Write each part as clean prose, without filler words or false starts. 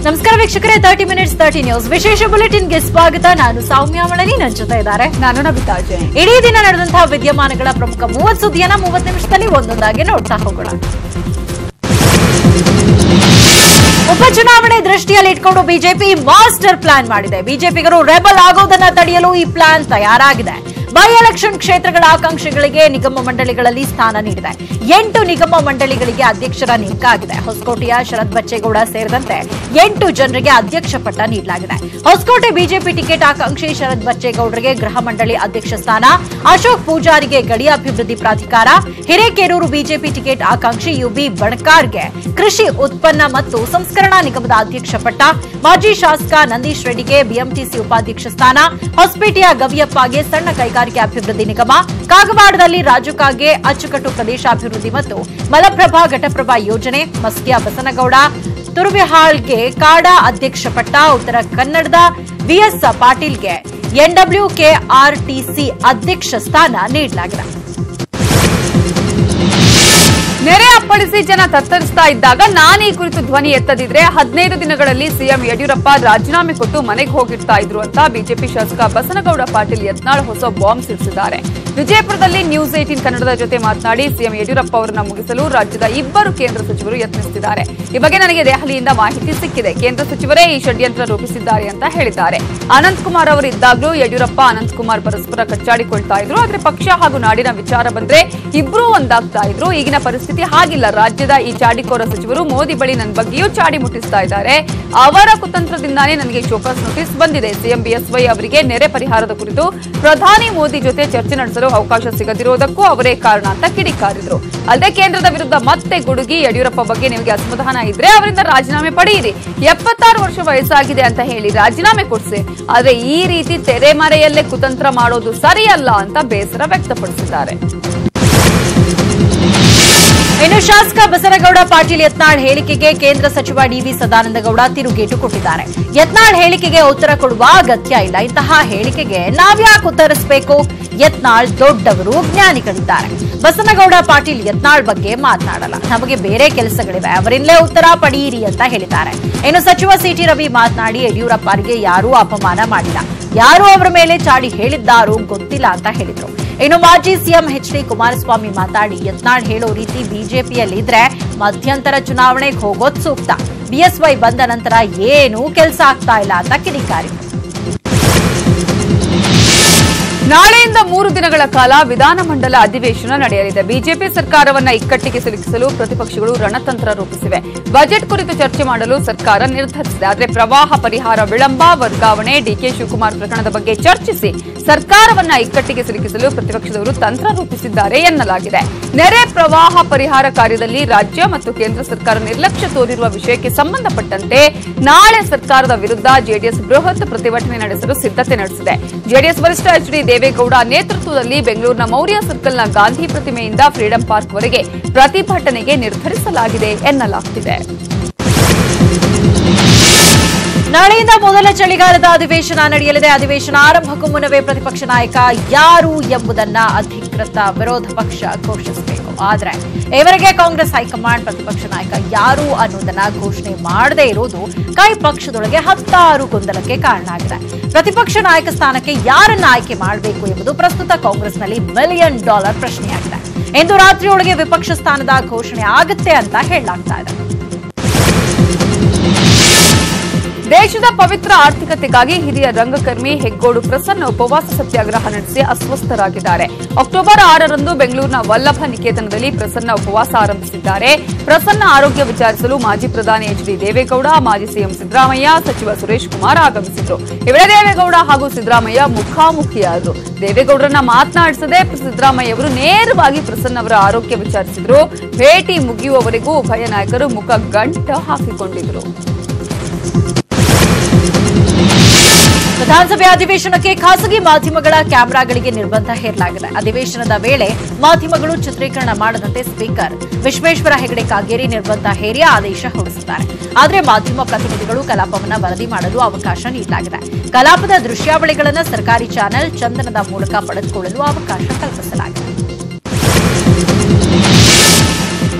ನಮಸ್ಕಾರ ವೀಕ್ಷಕರೇ, 30 minutes 30 news ವಿಶೇಷ ಬುಲೆಟಿನ್ಗೆ ಸ್ವಾಗತ. ನಾನು ಸೌಮ್ಯ ಮಳಲಿ, ನನ್ನ ಜೊತೆ ಇದ್ದಾರೆ ನಾನು ನವಿತಾ ಜೈನ್. ಇಡೀ ದಿನ ನಡೆದಂತಹ ವಿದ್ಯಮಾನಗಳ ಪ್ರಮುಖ 30 ಸುದ್ದಿಯನ್ನ 30 ನಿಮಿಷದಲ್ಲಿ ಒಂದೊಂದಾಗಿ ನೋಡ್ತಾ ಹೋಗೋಣ. ಉಪಚುನಾವಣೆ ದೃಷ್ಟಿಯಲ್ಲಿ ಇಟ್ಕೊಂಡು ಬಿಜೆಪಿ ಮಾಸ್ಟರ್ ಪ್ಲಾನ್ ಮಾಡಿದೆ. ಬಿಜೆಪಿಗರು ರೆಬಲ್ ಆಗೋದನ್ನ ತಡೆಯಲು ಈ ಪ್ಲಾನ್ ತಯಾರಾಗಿದೆ. ಬೈ ಎಲೆಕ್ಷನ್ ಕ್ಷೇತ್ರಗಳ ಆಕಾಂಕ್ಷಿಗಳಿಗೆ ನಿಗಮ ಮಂಡಳಿಗಳಲ್ಲಿ ಸ್ಥಾನ ನೀಡಿದೆ. 8 ನಿಗಮ ಮಂಡಳಿಗಳಿಗೆ ಅಧ್ಯಕ್ಷರ ನೇಮಕ ಆಗಿದೆ. ಹೊಸಕೋಟೆಯ ಶರತ್ ಬಚ್ಚೇಗೌಡ ಸೇರಿದಂತೆ 8 ಜನರಿಗೆ ಅಧ್ಯಕ್ಷ ಪಟ್ಟ ನೀಡಲಾಗಿದೆ. ಹೊಸಕೋಟೆ ಬಿಜೆಪಿ ಟಿಕೆಟ್ ಆಕಾಂಕ್ಷಿ ಶರತ್ ಬಚ್ಚೇಗೌಡರಿಗೆ ಗೃಹ ಮಂಡಳಿ ಅಧ್ಯಕ್ಷ ಸ್ಥಾನ, ಅಶೋಕ್ ಪೂಜಾರಿಗೆ ಗಡಿ ಅಭಿವೃದ್ಧಿ ಪ್ರಾಧಿಕಾರ, ಹಿರೇಕೆರೂರು ಬಿಜೆಪಿ ಟಿಕೆಟ್ ಆಕಾಂಕ್ಷಿ ಯುಬಿ ಬಣಕಾರ್ಗೆ ಕೃಷಿ ಉತ್ಪನ್ನ ಮತ್ತು ಸಂಸ್ಕರಣಾ ನಿಗಮದ ಅಧ್ಯಕ್ಷ ಪಟ್ಟ, ಮಾಜಿ ಶಾಸಕ ನಂದೀಶ್ ರೆಡ್ಡಿಗೆ ಬಿಎಂಟಿಸಿ ಉಪಾಧ್ಯಕ್ಷ ಸ್ಥಾನ, ಹೊಸಪೇಟೆಯ ಗವಿಯಪ್ಪಗೆ ಸಣ್ಣ ಕೈಗಾರಿಕೆ ಅಭಿವೃದ್ಧಿ ನಿಗಮ, ಕಾಗವಾಡದಲ್ಲಿ ರಾಜುಕಾಗೆ ಅಚ್ಚುಕಟ್ಟು ಪ್ರದೇಶಾಭಿವೃದ್ಧಿ ಮತ್ತು ಮಲಪ್ರಭಾ ಘಟಪ್ರಭಾ ಯೋಜನೆ, ಮಸ್ಕಿಯ ಬಸನಗೌಡ ತುರುವಿಹಾಳ್ಗೆ ಕಾಡಾ ಅಧ್ಯಕ್ಷ ಪಟ್ಟ, ಉತ್ತರ ಕನ್ನಡದ ವಿಎಸ್ ಪಾಟೀಲ್ಗೆ ಎನ್ಡಬ್ಲ್ಯೂಕೆಆರ್ಟಿಸಿ ಅಧ್ಯಕ್ಷ ಸ್ಥಾನ ನೀಡಲಾಗಿದೆ. ನೆರೆ ಅಪ್ಪಳಿಸಿ ಜನ ತತ್ತರಿಸ್ತಾ ಇದ್ದಾಗ ನಾನು ಈ ಕುರಿತು ಧ್ವನಿ ಎತ್ತದಿದ್ರೆ 15 ದಿನಗಳಲ್ಲಿ ಸಿಎಂ ಯಡಿಯೂರಪ್ಪ ರಾಜೀನಾಮೆ ಕೊಟ್ಟು ಮನೆಗೆ ಹೋಗಿರ್ತಾ ಇದ್ರು ಅಂತ ಬಿಜೆಪಿ ಶಾಸಕ ಬಸನಗೌಡ ಪಾಟೀಲ್ ಯತ್ನಾಳ್ ಹೊಸ ಬಾಂಬ್ ಸಿಡಿಸಿದ್ದಾರೆ. ವಿಜಯಪುರದಲ್ಲಿ ನ್ಯೂಸ್ 18 ಕನ್ನಡದ ಜೊತೆ ಮಾತನಾಡಿ ಸಿಎಂ ಯಡಿಯೂರಪ್ಪ ಅವರನ್ನ ಮುಗಿಸಲು ರಾಜ್ಯದ 2 ಕೇಂದ್ರ ಸಚಿವರು ಯತ್ನಿಸುತ್ತಿದ್ದಾರೆ. ಈ ಬಗ್ಗೆ ನನಗೆ ದೆಹಲಿಯಿಂದ ಮಾಹಿತಿ ಸಿಕ್ಕಿದೆ. ಕೇಂದ್ರ ಸಚಿವರೇ ಈ ಷಡ್ಯಂತ್ರ ರೂಪಿಸಿದ್ದಾರೆ ಅಂತ ಹೇಳಿದ್ದಾರೆ. ಅನಂತಕುಮಾರ್ ಅವರು ಇದ್ದಾಗಲೂ ಯಡಿಯೂರಪ್ಪ ಅನಂತಕುಮಾರ್ ಪರಸ್ಪರ ಕಚ್ಚಾಡಿಕೊಳ್ತಾ ಇದ್ರು. ಆದ್ರೆ ಪಕ್ಷ ಹಾಗೂ ನಾಡಿನ ವಿಚಾರ ಬಂದ್ರೆ ಇಬ್ರು ಒಂದಾಗ್ತಾ ಇದ್ರು. ಈಗಿನ ಪರಿಸ್ಥಿತಿ ಹಾಗಿಲ್ಲ. ರಾಜ್ಯದ ಈ ಚಾಡಿಕೋರ ಸಚಿವರು ಮೋದಿ ಬಳಿ ನನ್ನ ಬಗ್ಗೆಯೂ ಚಾಡಿ ಮುಟ್ಟಿಸ್ತಾ ಇದ್ದಾರೆ. ಅವರ ಕುತಂತ್ರದಿಂದಾನೇ ನನಗೆ ಶೋಕಾಸ್ ನೋಟಿಸ್ ಬಂದಿದೆ. ಸಿಎಂ ಬಿಎಸ್ವೈ ಅವರಿಗೆ ನೆರೆ ಪರಿಹಾರದ ಕುರಿತು ಪ್ರಧಾನಿ ಮೋದಿ ಜೊತೆ ಚರ್ಚೆ ನಡೆಸಲು ಅವಕಾಶ ಸಿಗದಿರುವುದಕ್ಕೂ ಅವರೇ ಕಾರಣ ಅಂತ ಕಿಡಿಕಾರಿದ್ರು. ಅಲ್ಲದೆ ಕೇಂದ್ರದ ವಿರುದ್ಧ ಮತ್ತೆ ಗುಡುಗಿ ಯಡಿಯೂರಪ್ಪ ಬಗ್ಗೆ ನಿಮಗೆ ಅಸಮಾಧಾನ ಇದ್ರೆ ಅವರಿಂದ ರಾಜೀನಾಮೆ ಪಡೆಯಿರಿ, 76 ವರ್ಷ ವಯಸ್ಸಾಗಿದೆ ಅಂತ ಹೇಳಿ ರಾಜೀನಾಮೆ ಕೊಡಿಸಿ, ಆದ್ರೆ ಈ ರೀತಿ ತೆರೆಮರೆಯಲ್ಲೇ ಕುತಂತ್ರ ಮಾಡೋದು ಸರಿಯಲ್ಲ ಅಂತ ಬೇಸರ ವ್ಯಕ್ತಪಡಿಸಿದ್ದಾರೆ. ಇನ್ನು ಶಾಸಕ ಬಸನಗೌಡ ಪಾಟೀಲ್ ಯತ್ನಾಳ್ ಹೇಳಿಕೆಗೆ ಕೇಂದ್ರ ಸಚಿವ ಡಿವಿ ಸದಾನಂದಗೌಡ ತಿರುಗೇಟು ಕೊಟ್ಟಿದ್ದಾರೆ. ಯತ್ನಾಳ್ ಹೇಳಿಕೆಗೆ ಉತ್ತರ ಕೊಡುವ ಅಗತ್ಯ ಇಲ್ಲ. ಇಂತಹ ಹೇಳಿಕೆಗೆ ನಾವ್ಯಾಕೆ ಉತ್ತರಿಸಬೇಕು? ಯತ್ನಾಳ್ ದೊಡ್ಡವರು, ಜ್ಞಾನಿಗಳಿದ್ದಾರೆ. ಬಸನಗೌಡ ಪಾಟೀಲ್ ಯತ್ನಾಳ್ ಬಗ್ಗೆ ಮಾತನಾಡಲ್ಲ, ನಮಗೆ ಬೇರೆ ಕೆಲಸಗಳಿವೆ, ಅವರಿಂದಲೇ ಉತ್ತರ ಪಡೆಯಿರಿ ಅಂತ ಹೇಳಿದ್ದಾರೆ. ಇನ್ನು ಸಚಿವ ಸಿಟಿ ರವಿ ಮಾತನಾಡಿ ಯಡಿಯೂರಪ್ಪರಿಗೆ ಯಾರೂ ಅಪಮಾನ ಮಾಡಿಲ್ಲ, ಯಾರೂ ಅವರ ಮೇಲೆ ಚಾಡಿ ಹೇಳಿದ್ದಾರೋ ಗೊತ್ತಿಲ್ಲ ಅಂತ ಹೇಳಿದ್ರು. ಇನ್ನು ಮಾಜಿ ಸಿಎಂ ಎಚ್ಡಿ ಕುಮಾರಸ್ವಾಮಿ ಮಾತಾಡಿ ಯತ್ನಾಳ್ ಹೇಳೋ ರೀತಿ ಬಿಜೆಪಿಯಲ್ಲಿದ್ರೆ ಮಧ್ಯಂತರ ಚುನಾವಣೆಗೆ ಹೋಗೋದು ಸೂಕ್ತ, ಬಿಎಸ್ವೈ ಬಂದ ನಂತರ ಏನೂ ಕೆಲಸ ಆಗ್ತಾ ಇಲ್ಲ ಅಂತ ಕಿಡಿಕಾರಿದ್ರು. ನಾಳೆಯಿಂದ 3 ದಿನಗಳ ಕಾಲ ವಿಧಾನಮಂಡಲ ಅಧಿವೇಶನ ನಡೆಯಲಿದೆ. ಬಿಜೆಪಿ ಸರ್ಕಾರವನ್ನ ಇಕ್ಕಟ್ಟಿಗೆ ಸಿಲುಕಿಸಲು ಪ್ರತಿಪಕ್ಷಗಳು ರಣತಂತ್ರ ರೂಪಿಸಿವೆ. ಬಜೆಟ್ ಕುರಿತು ಚರ್ಚೆ ಮಾಡಲು ಸರ್ಕಾರ ನಿರ್ಧರಿಸಿದೆ. ಆದರೆ ಪ್ರವಾಹ ಪರಿಹಾರ ವಿಳಂಬ, ವರ್ಗಾವಣೆ, ಡಿಕೆ ಶಿವಕುಮಾರ್ ಪ್ರಕರಣದ ಬಗ್ಗೆ ಚರ್ಚಿಸಿ ಸರ್ಕಾರವನ್ನ ಇಕ್ಕಟ್ಟಿಗೆ ಸಿಲುಕಿಸಲು ಪ್ರತಿಪಕ್ಷದವರು ತಂತ್ರ ರೂಪಿಸಿದ್ದಾರೆ ಎನ್ನಲಾಗಿದೆ. ನೆರೆ ಪ್ರವಾಹ ಪರಿಹಾರ ಕಾರ್ಯದಲ್ಲಿ ರಾಜ್ಯ ಮತ್ತು ಕೇಂದ್ರ ಸರ್ಕಾರ ನಿರ್ಲಕ್ಷ್ಯ ತೋರಿರುವ ವಿಷಯಕ್ಕೆ ಸಂಬಂಧಪಟ್ಟಂತೆ ನಾಳೆ ಸರ್ಕಾರದ ವಿರುದ್ಧ ಜೆಡಿಎಸ್ ಬೃಹತ್ ಪ್ರತಿಭಟನೆ ನಡೆಸಲು ಸಿದ್ಧತೆ ನಡೆಸಿದೆ. ಜೆಡಿಎಸ್ ವರಿಷ್ಠ ಎಚ್ಡಿ ದೇವೇಗೌಡ ನೇತೃತ್ವದಲ್ಲಿ ಬೆಂಗಳೂರಿನ ಮೌರ್ಯ ಸರ್ಕಲ್ನ ಗಾಂಧಿ ಪ್ರತಿಮೆಯಿಂದ ಫ್ರೀಡಂ ಪಾರ್ಕ್ವರೆಗೆ ಪ್ರತಿಭಟನೆಗೆ ನಿರ್ಧರಿಸಲಾಗಿದೆ ಎನ್ನಲಾಗುತ್ತಿದೆ. ನಾಳೆಯಿಂದ ಮೊದಲ ಚಳಿಗಾಲದ ಅಧಿವೇಶನ ನಡೆಯಲಿದೆ. ಅಧಿವೇಶನ ಆರಂಭಕ್ಕೂ ಮುನ್ನವೇ ಪ್ರತಿಪಕ್ಷ ನಾಯಕ ಯಾರು ಎಂಬುದನ್ನ ಅಧಿಕೃತ ವಿರೋಧ ಪಕ್ಷ ಘೋಷಿಸಬೇಕು. ಆದರೆ ಇವರಿಗೆ ಕಾಂಗ್ರೆಸ್ ಹೈಕಮಾಂಡ್ ಪ್ರತಿಪಕ್ಷ ನಾಯಕ ಯಾರು ಅನ್ನೋದನ್ನ ಘೋಷಣೆ ಮಾಡದೇ ಇರುವುದು ಕೈ ಪಕ್ಷದೊಳಗೆ 10 ಗೊಂದಲಕ್ಕೆ ಕಾರಣ ಆಗಿದೆ. ಪ್ರತಿಪಕ್ಷ ನಾಯಕ ಸ್ಥಾನಕ್ಕೆ ಯಾರನ್ನ ಆಯ್ಕೆ ಮಾಡಬೇಕು ಎಂಬುದು ಪ್ರಸ್ತುತ ಕಾಂಗ್ರೆಸ್ನಲ್ಲಿ $1 ಮಿಲಿಯನ್ ಪ್ರಶ್ನೆಯಾಗಿದೆ. ಇಂದು ರಾತ್ರಿಯೊಳಗೆ ವಿಪಕ್ಷ ಸ್ಥಾನದ ಘೋಷಣೆ ಆಗುತ್ತೆ ಅಂತ ಹೇಳಲಾಗ್ತಾ ಇದೆ. ದೇಶದ ಪವಿತ್ರ ಆರ್ಥಿಕತೆಗಾಗಿ ಹಿರಿಯ ರಂಗಕರ್ಮಿ ಹೆಗ್ಗೋಡು ಪ್ರಸನ್ನ ಉಪವಾಸ ಸತ್ಯಾಗ್ರಹ ನಡೆಸಿ ಅಸ್ವಸ್ಥರಾಗಿದ್ದಾರೆ. ಅಕ್ಟೋಬರ್ 6ರಂದು ಬೆಂಗಳೂರಿನ ವಲ್ಲಭ ನಿಕೇತನದಲ್ಲಿ ಪ್ರಸನ್ನ ಉಪವಾಸ ಆರಂಭಿಸಿದ್ದಾರೆ. ಪ್ರಸನ್ನ ಆರೋಗ್ಯ ವಿಚಾರಿಸಲು ಮಾಜಿ ಪ್ರಧಾನಿ ಎಚ್ಡಿ ದೇವೇಗೌಡ, ಮಾಜಿ ಸಿಎಂ ಸಿದ್ದರಾಮಯ್ಯ, ಸಚಿವ ಸುರೇಶ್ ಕುಮಾರ್ ಆಗಮಿಸಿದ್ರು. ಇವರೇ ದೇವೇಗೌಡ ಹಾಗೂ ಸಿದ್ದರಾಮಯ್ಯ ಮುಖಾಮುಖಿಯಾದರು. ದೇವೇಗೌಡರನ್ನ ಮಾತನಾಡಿಸದೆ ಸಿದ್ದರಾಮಯ್ಯ ಅವರು ನೇರವಾಗಿ ಪ್ರಸನ್ನ ಅವರ ಆರೋಗ್ಯ ವಿಚಾರಿಸಿದ್ರು. ಭೇಟಿ ಮುಗಿಯುವವರೆಗೂ ಉಭಯ ನಾಯಕರು ಮುಖ ಗಂಟ ಹಾಕಿಕೊಂಡಿದ್ರು. ವಿಧಾನಸಭೆ ಅಧಿವೇಶನಕ್ಕೆ ಖಾಸಗಿ ಮಾಧ್ಯಮಗಳ ಕ್ಯಾಮೆರಾಗಳಿಗೆ ನಿರ್ಬಂಧ ಹೇರಲಾಗಿದೆ. ಅಧಿವೇಶನದ ವೇಳೆ ಮಾಧ್ಯಮಗಳು ಚಿತ್ರೀಕರಣ ಮಾಡದಂತೆ ಸ್ಪೀಕರ್ ವಿಶ್ವೇಶ್ವರ ಹೆಗಡೆ ಕಾಗೇರಿ ನಿರ್ಬಂಧ ಹೇರಿ ಆದೇಶ ಹೊರಡಿಸಿದ್ದಾರೆ. ಆದರೆ ಮಾಧ್ಯಮ ಪ್ರತಿನಿಧಿಗಳು ಕಲಾಪವನ್ನು ವರದಿ ಮಾಡಲು ಅವಕಾಶ ನೀಡಲಾಗಿದೆ. ಕಲಾಪದ ದೃಶ್ಯಾವಳಿಗಳನ್ನು ಸರ್ಕಾರಿ ಚಾನೆಲ್ ಚಂದನದ ಮೂಲಕ ಪಡೆದುಕೊಳ್ಳಲು ಅವಕಾಶ ಕಲ್ಪಿಸಲಾಗಿದೆ.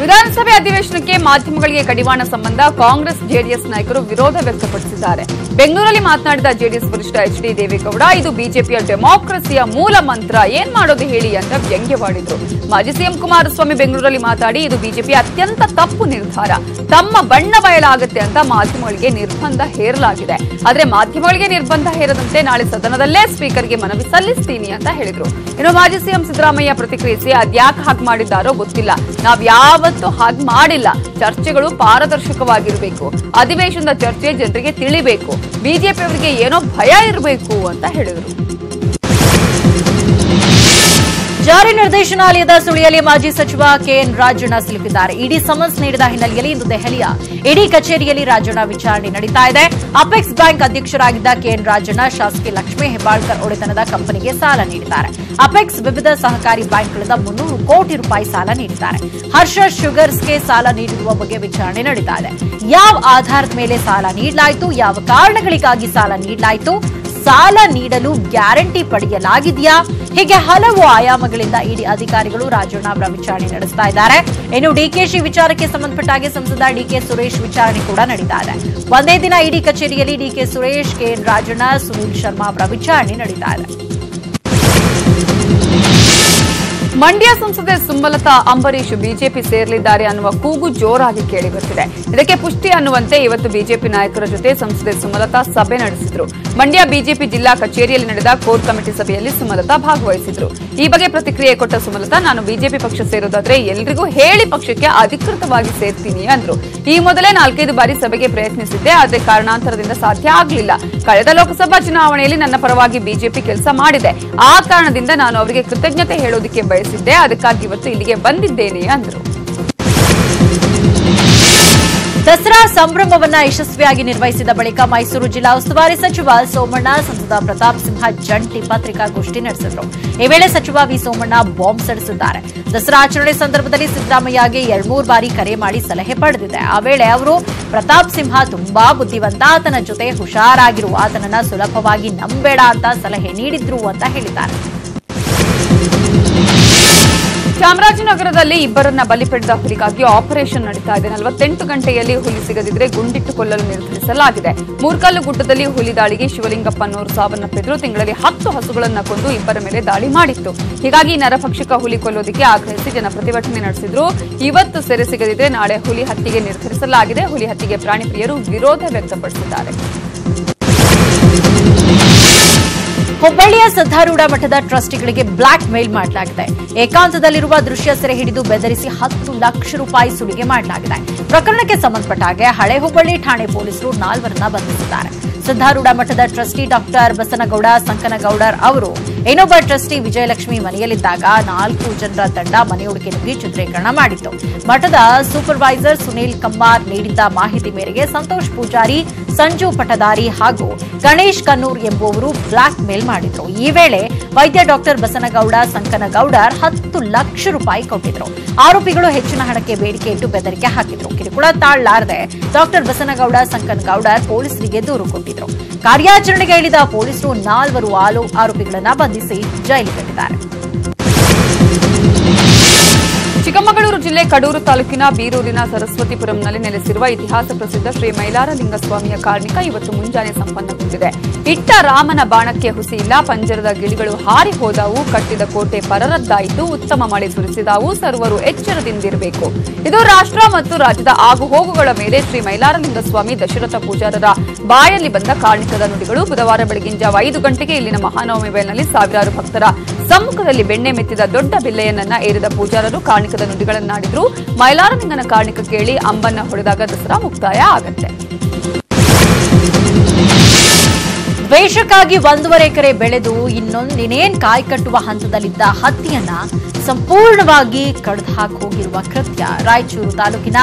ವಿಧಾನಸಭೆ ಅಧಿವೇಶನಕ್ಕೆ ಮಾಧ್ಯಮಗಳಿಗೆ ಕಡಿವಾಣ ಸಂಬಂಧ ಕಾಂಗ್ರೆಸ್ ಜೆಡಿಎಸ್ ನಾಯಕರು ವಿರೋಧ ವ್ಯಕ್ತಪಡಿಸಿದ್ದಾರೆ. ಬೆಂಗಳೂರಲ್ಲಿ ಮಾತನಾಡಿದ ಜೆಡಿಎಸ್ ವರಿಷ್ಠ ಎಚ್.ಡಿ. ದೇವೇಗೌಡ, ಇದು ಬಿಜೆಪಿಯ ಡೆಮಾಕ್ರಸಿಯ ಮೂಲ ಮಂತ್ರ, ಏನ್ ಮಾಡೋದು ಹೇಳಿ ಅಂತ ವ್ಯಂಗ್ಯವಾಡಿದ್ರು. ಮಾಜಿ ಸಿಎಂ ಕುಮಾರಸ್ವಾಮಿ ಬೆಂಗಳೂರಲ್ಲಿ ಮಾತಾಡಿ, ಇದು ಬಿಜೆಪಿಯ ಅತ್ಯಂತ ತಪ್ಪು ನಿರ್ಧಾರ, ತಮ್ಮ ಬಣ್ಣ ಬಯಲಾಗುತ್ತೆ ಅಂತ ಮಾಧ್ಯಮಗಳಿಗೆ ನಿರ್ಬಂಧ ಹೇರಲಾಗಿದೆ. ಆದ್ರೆ ಮಾಧ್ಯಮಗಳಿಗೆ ನಿರ್ಬಂಧ ಹೇರದಂತೆ ನಾಳೆ ಸದನದಲ್ಲೇ ಸ್ಪೀಕರ್ಗೆ ಮನವಿ ಸಲ್ಲಿಸ್ತೀನಿ ಅಂತ ಹೇಳಿದ್ರು. ಇನ್ನು ಮಾಜಿ ಸಿಎಂ ಸಿದ್ದರಾಮಯ್ಯ ಪ್ರತಿಕ್ರಿಯಿಸಿ, ಅದ್ಯಾಕೆ ಹಾಗೆ ಮಾಡಿದ್ದಾರೋ ಗೊತ್ತಿಲ್ಲ, ನಾವ್ ಯಾವತ್ತೂ ಹಾಗೆ ಮಾಡಿಲ್ಲ, ಚರ್ಚೆಗಳು ಪಾರದರ್ಶಕವಾಗಿರಬೇಕು, ಅಧಿವೇಶನದ ಚರ್ಚೆ ಜನರಿಗೆ ತಿಳಿಬೇಕು, ಬಿಜೆಪಿಯವರಿಗೆ ಏನೋ ಭಯ ಇರಬೇಕು ಅಂತ ಹೇಳಿದರು. ಜಾರಿ ನಿರ್ದೇಶನಾಲಯದ ಸುಳಿಯಲ್ಲಿ ಮಾಜಿ ಸಚಿವ ಕೆಎನ್ ರಾಜಣ್ಣ ಸಿಲುಕಿದ್ದಾರೆ. ಇಡಿ ಸಮನ್ಸ್ ನೀಡಿದ ಹಿನ್ನೆಲೆಯಲ್ಲಿ ಇಂದು ದೆಹಲಿಯ ಇಡಿ ಕಚೇರಿಯಲ್ಲಿ ರಾಜಣ್ಣ ವಿಚಾರಣೆ ನಡೀತಾ ಇದೆ. ಅಪೆಕ್ಸ್ ಬ್ಯಾಂಕ್ ಅಧ್ಯಕ್ಷರಾಗಿದ್ದ ಕೆಎನ್ ರಾಜಣ್ಣ ಶಾಸಕಿ ಲಕ್ಷ್ಮೀ ಹೆಬ್ಬಾಳ್ಕರ್ ಒಡೆತನದ ಕಂಪನಿಗೆ ಸಾಲ ನೀಡಿದ್ದಾರೆ. ಅಪೆಕ್ಸ್ ವಿವಿಧ ಸಹಕಾರಿ ಬ್ಯಾಂಕ್ಗಳಿಂದ 300 ಕೋಟಿ ರೂಪಾಯಿ ಸಾಲ ನೀಡಿದ್ದಾರೆ. ಹರ್ಷ ಶುಗರ್ಸ್ಗೆ ಸಾಲ ನೀಡಿರುವ ಬಗ್ಗೆ ವಿಚಾರಣೆ ನಡೀತಾ ಇದೆ. ಯಾವ ಆಧಾರದ ಮೇಲೆ ಸಾಲ ನೀಡಲಾಯಿತು, ಯಾವ ಕಾರಣಗಳಿಗಾಗಿ ಸಾಲ ನೀಡಲಾಯಿತು, ಸಾಲ ನೀಡಲು ಗ್ಯಾರಂಟಿ ಪಡೆಯಲಾಗಿದೆಯಾ, ಹೀಗೆ ಹಲವು ಆಯಾಮಗಳಿಂದ ಇಡಿ ಅಧಿಕಾರಿಗಳು ರಾಜಣ್ಣ ಅವರ ವಿಚಾರಣೆ ನಡೆಸ್ತಾ ಇದ್ದಾರೆ. ಇನ್ನು ಡಿಕೆಶಿ ವಿಚಾರಕ್ಕೆ ಸಂಬಂಧಪಟ್ಟ ಹಾಗೆ ಸಂಸದ ಡಿಕೆ ಸುರೇಶ್ ವಿಚಾರಣೆ ಕೂಡ ನಡೀತಾ ಇದೆ. ಒಂದೇ ದಿನ ಇಡಿ ಕಚೇರಿಯಲ್ಲಿ ಡಿಕೆ ಸುರೇಶ್, ಕೆಎನ್ ರಾಜಣ್ಣ, ಸುನೀಲ್ ಶರ್ಮಾ ಅವರ ವಿಚಾರಣೆ ನಡೀತಾ ಇದೆ. ಮಂಡ್ಯ ಸಂಸದೆ ಸುಮಲತಾ ಅಂಬರೀಶ್ ಬಿಜೆಪಿ ಸೇರಲಿದ್ದಾರೆ ಅನ್ನುವ ಕೂಗು ಜೋರಾಗಿ ಕೇಳಿಬರುತ್ತಿದೆ. ಇದಕ್ಕೆ ಪುಷ್ಟಿ ಅನ್ನುವಂತೆ ಇವತ್ತು ಬಿಜೆಪಿ ನಾಯಕರ ಜೊತೆ ಸಂಸದೆ ಸುಮಲತಾ ಸಭೆ ನಡೆಸಿದ್ರು. ಮಂಡ್ಯ ಬಿಜೆಪಿ ಜಿಲ್ಲಾ ಕಚೇರಿಯಲ್ಲಿ ನಡೆದ ಕೋರ್ ಕಮಿಟಿ ಸಭೆಯಲ್ಲಿ ಸುಮಲತಾ ಭಾಗವಹಿಸಿದ್ರು. ಈ ಬಗ್ಗೆ ಪ್ರತಿಕ್ರಿಯೆ ಕೊಟ್ಟ ಸುಮಲತಾ, ನಾನು ಬಿಜೆಪಿ ಪಕ್ಷ ಸೇರೋದಾದ್ರೆ ಎಲ್ರಿಗೂ ಹೇಳಿ ಪಕ್ಷಕ್ಕೆ ಅಧಿಕೃತವಾಗಿ ಸೇರ್ತೀನಿ ಅಂದ್ರು. ಈ ಮೊದಲೇ 4-5 ಬಾರಿ ಸಭೆಗೆ ಪ್ರಯತ್ನಿಸಿದ್ದೆ, ಆದರೆ ಕಾರಣಾಂತರದಿಂದ ಸಾಧ್ಯ ಆಗಲಿಲ್ಲ. ಕಳೆದ ಲೋಕಸಭಾ ಚುನಾವಣೆಯಲ್ಲಿ ನನ್ನ ಪರವಾಗಿ ಬಿಜೆಪಿ ಕೆಲಸ ಮಾಡಿದೆ, ಆ ಕಾರಣದಿಂದ ನಾನು ಅವರಿಗೆ ಕೃತಜ್ಞತೆ ಹೇಳೋದಕ್ಕೆ ಬಯಸಿದ್ದೆ, ಅದಕ್ಕಾಗಿ ಇವತ್ತು ಇಲ್ಲಿಗೆ ಬಂದಿದ್ದೇನೆ ಅಂದ್ರು. ದಸರಾ ಸಂಭ್ರಮವನ್ನ ಯಶಸ್ವಿಯಾಗಿ ನಿರ್ವಹಿಸಿದ ಬಳಿಕ ಮೈಸೂರು ಜಿಲ್ಲಾ ಉಸ್ತುವಾರಿ ಸಚಿವ ಸೋಮಣ್ಣ, ಸಂಸದ ಪ್ರತಾಪ್ ಸಿಂಹ ಜಂಟಿ ಪತ್ರಿಕಾಗೋಷ್ಠಿ ನಡೆಸಿದರು. ಈ ವೇಳೆ ಸಚಿವ ವಿ ಸೋಮಣ್ಣ ಬಾಂಬ್ ಸಿಡಿಸಿದ್ದಾರೆ. ದಸರಾ ಆಚರಣೆ ಸಂದರ್ಭದಲ್ಲಿ ಸಿದ್ದರಾಮಯ್ಯಗೆ 2-3 ಬಾರಿ ಕರೆ ಮಾಡಿ ಸಲಹೆ ಪಡೆದಿದೆ. ಆ ವೇಳೆ ಅವರು ಪ್ರತಾಪ್ ಸಿಂಹ ತುಂಬಾ ಬುದ್ಧಿವಂತ, ಆತನ ಜೊತೆ ಹುಷಾರಾಗಿರು, ಆತನನ್ನ ಸುಲಭವಾಗಿ ನಂಬೇಡ ಅಂತ ಸಲಹೆ ನೀಡಿದ್ರು ಅಂತ ಹೇಳಿದ್ದಾರೆ. ಚಾಮರಾಜನಗರದಲ್ಲಿ ಇಬ್ಬರನ್ನ ಬಲಿ ಪಡೆದ ಹುಲಿಗಾಗಿ ಆಪರೇಷನ್ ನಡೀತಾ ಇದೆ. 48 ಗಂಟೆಯಲ್ಲಿ ಹುಲಿ ಸಿಗದಿದ್ರೆ ಗುಂಡಿಟ್ಟು ಕೊಲ್ಲಲು ನಿರ್ಧರಿಸಲಾಗಿದೆ. ಮೂರ್ಕಲ್ಲು ಗುಡ್ಡದಲ್ಲಿ ಹುಲಿ ದಾಳಿಗೆ ಶಿವಲಿಂಗಪ್ಪ ಅನ್ನೋರು ಸಾವನ್ನಪ್ಪಿದ್ರು. ತಿಂಗಳಲ್ಲಿ 10 ಹಸುಗಳನ್ನ ಕೊಂದು ಇಬ್ಬರ ಮೇಲೆ ದಾಳಿ ಮಾಡಿತ್ತು. ಹೀಗಾಗಿ ನರಭಕ್ಷಕ ಹುಲಿ ಕೊಲ್ಲೋದಕ್ಕೆ ಆಗ್ರಹಿಸಿ ಜನ ಪ್ರತಿಭಟನೆ ನಡೆಸಿದ್ರು. ಇವತ್ತು ಸೆರೆ ಸಿಗದಿದ್ರೆ ನಾಳೆ ಹುಲಿ ಹತ್ಯೆಗೆ ನಿರ್ಧರಿಸಲಾಗಿದೆ. ಹುಲಿ ಹತ್ಯೆಗೆ ಪ್ರಾಣಿ ಪ್ರಿಯರು ವಿರೋಧ ವ್ಯಕ್ತಪಡಿಸಿದ್ದಾರೆ. ಹುಬ್ಬಳ್ಳಿಯ ಸಿದ್ದಾರೂಢ ಮಠದ ಟ್ರಸ್ಟಿಗಳಿಗೆ ಬ್ಲಾಕ್ ಮೇಲ್ ಮಾಡಲಾಗಿದೆ. ಏಕಾಂತದಲ್ಲಿರುವ ದೃಶ್ಯ ಸೆರೆ ಹಿಡಿದು ಬೆದರಿಸಿ 10 ಲಕ್ಷ ರೂಪಾಯಿ ಸುಲಿಗೆ ಮಾಡಲಾಗಿದೆ. ಪ್ರಕರಣಕ್ಕೆ ಸಂಬಂಧಪಟ್ಟ ಹಾಗೆ ಹಳೆ ಹುಬ್ಬಳ್ಳಿ ಠಾಣೆ ಪೊಲೀಸರು 4 ಬಂಧಿಸಿದ್ದಾರೆ. ಸಿದ್ದಾರೂಢ ಮಠದ ಟ್ರಸ್ಟಿ ಡಾಕ್ಟರ್ ಬಸನಗೌಡ ಸಂಕನಗೌಡರ್ ಅವರು ಇನ್ನೊಬ್ಬ ಟ್ರಸ್ಟಿ ವಿಜಯಲಕ್ಷ್ಮಿ ಮನೆಯಲ್ಲಿದ್ದಾಗ 4 ಜನರ ತಂಡ ಮನೆಯೊಳಗೆ ನುಗ್ಗಿ ಚಿತ್ರೀಕರಣ ಮಾಡಿತ್ತು. ಮಠದ ಸೂಪರ್ವೈಸರ್ ಸುನೀಲ್ ಕಮ್ಮಾರ್ ನೀಡಿದ್ದ ಮಾಹಿತಿ ಮೇರೆಗೆ ಸಂತೋಷ್ ಪೂಜಾರಿ, ಸಂಜು ಪಟದಾರಿ ಹಾಗೂ ಗಣೇಶ್ ಕನ್ನೂರ್ ಎಂಬುವರು ಬ್ಲಾಕ್ ಮೇಲ್ ಮಾಡಿದ್ರು. ಈ ವೇಳೆ ವೈದ್ಯ ಡಾಕ್ಟರ್ ಬಸನಗೌಡ ಸಂಕನಗೌಡರ್ 10 ಲಕ್ಷ ರೂಪಾಯಿ ಕೊಟ್ಟಿದ್ರು. ಆರೋಪಿಗಳು ಹೆಚ್ಚಿನ ಹಣಕ್ಕೆ ಬೇಡಿಕೆ ಇಟ್ಟು ಬೆದರಿಕೆ ಹಾಕಿದ್ರು. ಕಿರುಕುಳ ತಾಳಲಾರದೆ ಡಾಕ್ಟರ್ ಬಸನಗೌಡ ಸಂಕನಗೌಡರ್ ಪೊಲೀಸರಿಗೆ ದೂರು ಕೊಟ್ಟಿದ್ರು. ಕಾರ್ಯಾಚರಣೆಗೆ ಇಳಿದ ಪೊಲೀಸರು 4 ಆರೋಪಿಗಳನ್ನ ಬಂಧಿಸಿ ಜೈಲಿಗಟ್ಟಿದ್ದಾರೆ. ಚಿಕ್ಕಮಗಳೂರು ಜಿಲ್ಲೆ ಕಡೂರು ತಾಲೂಕಿನ ಬೀರೂರಿನ ಸರಸ್ವತಿಪುರಂನಲ್ಲಿ ನೆಲೆಸಿರುವ ಇತಿಹಾಸ ಪ್ರಸಿದ್ಧ ಶ್ರೀ ಮೈಲಾರಲಿಂಗಸ್ವಾಮಿಯ ಕಾರ್ಣಿಕ ಇವತ್ತು ಮುಂಜಾನೆ ಸಂಪನ್ನಗೊಂಡಿದೆ. ಇಟ್ಟ ರಾಮನ ಬಾಣಕ್ಕೆ ಹುಸಿ ಇಲ್ಲ, ಪಂಜರದ ಗಿಳಿಗಳು ಹಾರಿ ಹೋದವು, ಕಟ್ಟಿದ ಕೋಟೆ ಪರರದ್ದಾಯಿತು, ಉತ್ತಮ ಮಳೆ ಸುರಿಸಿದವು, ಸರ್ವರು ಎಚ್ಚರದಿಂದಿರಬೇಕು. ಇದು ರಾಷ್ಟ್ರ ಮತ್ತು ರಾಜ್ಯದ ಆಗುಹೋಗುಗಳ ಮೇಲೆ ಶ್ರೀ ಮೈಲಾರಲಿಂಗಸ್ವಾಮಿ ದಶರಥ ಪೂಜಾರರ ಬಾಯಲ್ಲಿ ಬಂದ ಕಾರ್ಣಿಕದ ನುಡಿಗಳು. ಬುಧವಾರ ಬೆಳಗಿನ ಜಾವ 5 ಗಂಟೆಗೆ ಇಲ್ಲಿನ ಮಹಾನವಮಿ ವೇಳೆಯಲ್ಲಿ ಸಾವಿರಾರು ಭಕ್ತರ ಸಮ್ಮುಖದಲ್ಲಿ ಬೆಣ್ಣೆ ಮೆತ್ತಿದ ದೊಡ್ಡ ಬಿಲ್ಲೆಯನ್ನ ಏರಿದ ಪೂಜಾರರು ಕಾರ್ಣಿಕದ ನುಡಿಗಳನ್ನಾಡಿದ್ರು. ಮೈಲಾರಲಿಂಗನ ಕಾರ್ಣಿಕ ಕೇಳಿ ಅಂಬನ್ನ ಹೊಡೆದಾಗ ದಸರಾ ಮುಕ್ತಾಯ ಆಗತ್ತೆ. ದ್ವೇಷಕ್ಕಾಗಿ 1.5 ಎಕರೆ ಬೆಳೆದು ಇನ್ನೇನ್ ಕಾಯಿ ಕಟ್ಟುವ ಹಂತದಲ್ಲಿದ್ದ ಹತ್ತಿಯನ್ನ ಸಂಪೂರ್ಣವಾಗಿ ಕಡಿದು ಹಾಕೋಗಿರುವ ಕೃತ್ಯ ರಾಯಚೂರು ತಾಲೂಕಿನ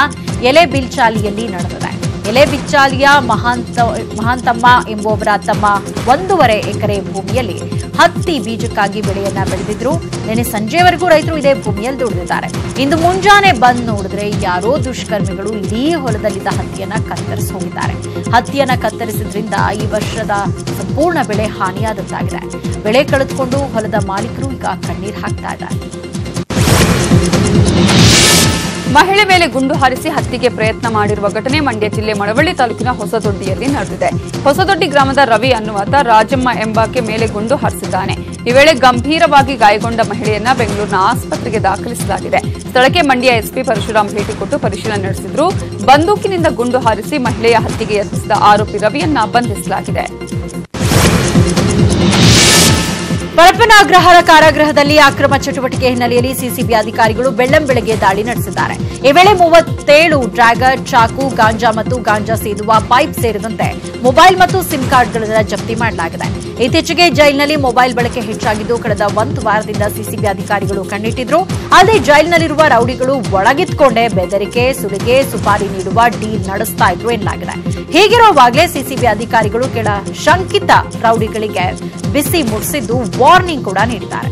ಎಲೆಬಿಲ್ಚಾಲಿಯಲ್ಲಿ ನಡೆದಿದೆ. ಎಲೆಬಿಚ್ಚಾಲಿಯ ಮಹಾಂತಮ್ಮ ಎಂಬುವವರ ತಮ್ಮ 1.5 ಎಕರೆ ಭೂಮಿಯಲ್ಲಿ ಹತ್ತಿ ಬೀಜಕ್ಕಾಗಿ ಬೆಳೆಯನ್ನ ಬೆಳೆದಿದ್ರು. ನಿನ್ನೆ ಸಂಜೆವರೆಗೂ ರೈತರು ಇದೇ ಭೂಮಿಯಲ್ಲಿ ದುಡಿದಿದ್ದಾರೆ. ಇಂದು ಮುಂಜಾನೆ ಬಂದ್ ನೋಡಿದ್ರೆ ಯಾರೋ ದುಷ್ಕರ್ಮಿಗಳು ಇಡೀ ಹೊಲದಲ್ಲಿದ್ದ ಹತ್ತಿಯನ್ನ ಕತ್ತರಿಸಿ ಹೋಗಿದ್ದಾರೆ. ಹತ್ತಿಯನ್ನ ಕತ್ತರಿಸಿದ್ರಿಂದ ಈ ವರ್ಷದ ಸಂಪೂರ್ಣ ಬೆಳೆ ಹಾನಿಯಾದಂತಾಗಿದೆ. ಬೆಳೆ ಕಳೆದುಕೊಂಡು ಹೊಲದ ಮಾಲೀಕರು ಈಗ ಕಣ್ಣೀರು ಹಾಕ್ತಾ ಇದ್ದಾರೆ. ಮಹಿಳೆ ಮೇಲೆ ಗುಂಡು ಹಾರಿಸಿ ಹತ್ಯೆಗೆ ಪ್ರಯತ್ನ ಮಾಡಿರುವ ಘಟನೆ ಮಂಡ್ಯ ಜಿಲ್ಲೆ ಮಳವಳ್ಳಿ ತಾಲೂಕಿನ ಹೊಸದೊಡ್ಡಿಯಲ್ಲಿ ನಡೆದಿದೆ. ಹೊಸದೊಡ್ಡಿ ಗ್ರಾಮದ ರವಿ ಅನ್ನುವಾತ ರಾಜಮ್ಮ ಎಂಬಾಕೆ ಮೇಲೆ ಗುಂಡು ಹಾರಿಸಿದ್ದಾನೆ. ಈ ವೇಳೆ ಗಂಭೀರವಾಗಿ ಗಾಯಗೊಂಡ ಮಹಿಳೆಯನ್ನ ಬೆಂಗಳೂರಿನ ಆಸ್ಪತ್ರೆಗೆ ದಾಖಲಿಸಲಾಗಿದೆ. ಸ್ಥಳಕ್ಕೆ ಮಂಡ್ಯ ಎಸ್ಪಿ ಪರಶುರಾಮ್ ಭೇಟಿ ಕೊಟ್ಟು ಪರಿಶೀಲನೆ ನಡೆಸಿದ್ರು. ಬಂದೂಕಿನಿಂದ ಗುಂಡು ಹಾರಿಸಿ ಮಹಿಳೆಯ ಹತ್ಯೆಗೆ ಯತ್ನಿಸಿದ ಆರೋಪಿ ರವಿಯನ್ನ ಬಂಧಿಸಲಾಗಿದೆ. ಪರಪ್ಪನ ಅಗ್ರಹಾರ ಕಾರಾಗೃಹದಲ್ಲಿ ಅಕ್ರಮ ಚಟುವಟಿಕೆ ಹಿನ್ನೆಲೆಯಲ್ಲಿ ಸಿಸಿಬಿ ಅಧಿಕಾರಿಗಳು ಬೆಳ್ಳಂಬೆಳಗ್ಗೆ ದಾಳಿ ನಡೆಸಿದ್ದಾರೆ. ಈ ವೇಳೆ 37 ಡ್ರ್ಯಾಗರ್, ಚಾಕು, ಗಾಂಜಾ ಮತ್ತು ಗಾಂಜಾ ಸೇದುವ ಪೈಪ್ ಸೇರಿದಂತೆ ಮೊಬೈಲ್ ಮತ್ತು ಸಿಮ್ ಕಾರ್ಡ್ಗಳನ್ನು ಜಪ್ತಿ ಮಾಡಲಾಗಿದೆ. ಇತ್ತೀಚೆಗೆ ಜೈಲಿನಲ್ಲಿ ಮೊಬೈಲ್ ಬಳಕೆ ಹೆಚ್ಚಾಗಿದ್ದು ಕಳೆದ 1 ವಾರದಿಂದ ಸಿಸಿಬಿ ಅಧಿಕಾರಿಗಳು ಕಣ್ಣಿಟ್ಟಿದ್ರು. ಅಲ್ಲದೆ ಜೈಲಿನಲ್ಲಿರುವ ರೌಡಿಗಳು ಒಳಗಿದ್ಕೊಂಡೇ ಬೆದರಿಕೆ, ಸುಲಿಗೆ, ಸುಪಾರಿ ನೀಡುವ ಡೀಲ್ ನಡೆಸ್ತಾ ಇದ್ರು ಎನ್ನಲಾಗಿದೆ. ಹೀಗಿರುವಾಗಲೇ ಸಿಸಿಬಿ ಅಧಿಕಾರಿಗಳು ಕೆಲ ಶಂಕಿತ ರೌಡಿಗಳಿಗೆ ಬಿಸಿ ಮುಟ್ಟಿಸಿದ್ದು ವಾರ್ನಿಂಗ್ ಕೂಡ ನೀಡಿದ್ದಾರೆ.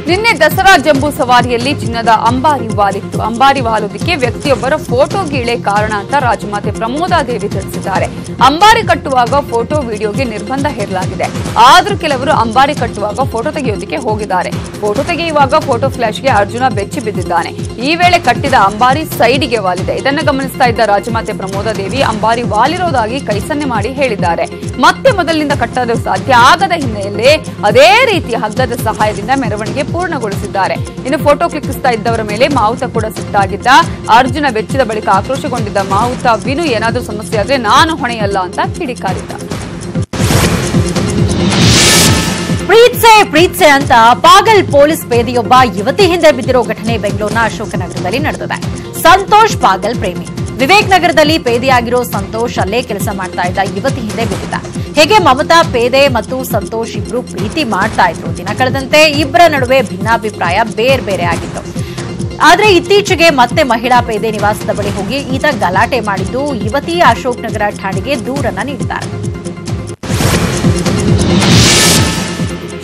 ನಿನ್ನೆ ದಸರಾ ಜಂಬೂ ಸವಾರಿಯಲ್ಲಿ ಚಿನ್ನದ ಅಂಬಾರಿ ವಾಲಿತ್ತು. ಅಂಬಾರಿ ವಾಲುವುದಕ್ಕೆ ವ್ಯಕ್ತಿಯೊಬ್ಬರ ಫೋಟೋ ಗೀಳೆ ಕಾರಣ ಅಂತ ರಾಜಮಾತೆ ಪ್ರಮೋದಾದೇವಿ ತಿಳಿಸಿದ್ದಾರೆ. ಅಂಬಾರಿ ಕಟ್ಟುವಾಗ ಫೋಟೋ ವಿಡಿಯೋಗೆ ನಿರ್ಬಂಧ ಹೇರಲಾಗಿದೆ. ಆದರೂ ಕೆಲವರು ಅಂಬಾರಿ ಕಟ್ಟುವಾಗ ಫೋಟೋ ತೆಗೆಯೋದಕ್ಕೆ ಹೋಗಿದ್ದಾರೆ. ಫೋಟೋ ತೆಗೆಯುವಾಗ ಫೋಟೋ ಫ್ಲಾಶ್ಗೆ ಅರ್ಜುನ ಬೆಚ್ಚಿ ಬಿದ್ದಿದ್ದಾನೆ. ಈ ವೇಳೆ ಕಟ್ಟಿದ ಅಂಬಾರಿ ಸೈಡಿಗೆ ವಾಲಿದೆ. ಇದನ್ನು ಗಮನಿಸ್ತಾ ಇದ್ದ ರಾಜಮಾತೆ ಪ್ರಮೋದಾದೇವಿ ಅಂಬಾರಿ ವಾಲಿರೋದಾಗಿ ಕೈಸನ್ನೆ ಮಾಡಿ ಹೇಳಿದ್ದಾರೆ. ಮತ್ತೆ ಮೊದಲಿನಿಂದ ಕಟ್ಟಲು ಸಾಧ್ಯ ಆಗದ ಹಿನ್ನೆಲೆಯಲ್ಲಿ ಅದೇ ರೀತಿ ಹಗ್ಗದ ಸಹಾಯದಿಂದ ಮೆರವಣಿಗೆ ಪೂರ್ಣಗೊಳಿಸಿದ್ದಾರೆ. ಇನ್ನು ಫೋಟೋ ಕ್ಲಿಕ್ಕಿಸ್ತಾ ಇದ್ದವರ ಮೇಲೆ ಮಾವುತ ಕೂಡ ಸಿಟ್ಟಾಗಿದ್ದ. ಅರ್ಜುನ ಬೆಚ್ಚಿದ ಬಳಿಕ ಆಕ್ರೋಶಗೊಂಡಿದ್ದ ಮಾವುತ ವಿನು ಏನಾದರೂ ಸಮಸ್ಯೆ ಆದ್ರೆ ನಾನು ಹೊಣೆಯಲ್ಲ ಅಂತ ಕಿಡಿಕಾರಿದ್ದ. ಪ್ರೀತ್ಸೆ ಅಂತ ಪಾಗಲ್ ಪೊಲೀಸ್ ಪೇದೆಯೊಬ್ಬ ಯುವತಿ ಹಿಂದೆ ಬಿದ್ದಿರೋ ಘಟನೆ ಬೆಂಗಳೂರಿನ ಅಶೋಕನಗರದಲ್ಲಿ ನಡೆದಿದೆ. ಸಂತೋಷ್ ಪಾಗಲ್ ಪ್ರೇಮಿ. ವಿವೇಕ್ ನಗರದಲ್ಲಿ ಪೇದೆಯಾಗಿರೋ ಸಂತೋಷ್ ಅಲ್ಲೇ ಕೆಲಸ ಮಾಡ್ತಾ ಇದ್ದ ಯುವತಿ ಹಿಂದೆ ಬಿದ್ದಿದ್ದ. ಹೇಗೆ ಮಮತಾ ಪೇದೆ ಮತ್ತು ಸಂತೋಷ್ ಇಬ್ರು ಪ್ರೀತಿ ಮಾಡ್ತಾ ಇದ್ರು. ದಿನ ಕಳೆದಂತೆ ಇಬ್ಬರ ನಡುವೆ ಭಿನ್ನಾಭಿಪ್ರಾಯ ಬೇರೆ ಆಗಿತ್ತು. ಆದ್ರೆ ಇತ್ತೀಚೆಗೆ ಮತ್ತೆ ಮಹಿಳಾ ಪೇದೆ ನಿವಾಸದ ಬಳಿ ಹೋಗಿ ಈತ ಗಲಾಟೆ ಮಾಡಿದ್ದು ಯುವತಿ ಅಶೋಕ್ ನಗರ ಠಾಣೆಗೆ ದೂರನ್ನ ನೀಡಿದ್ದಾರೆ.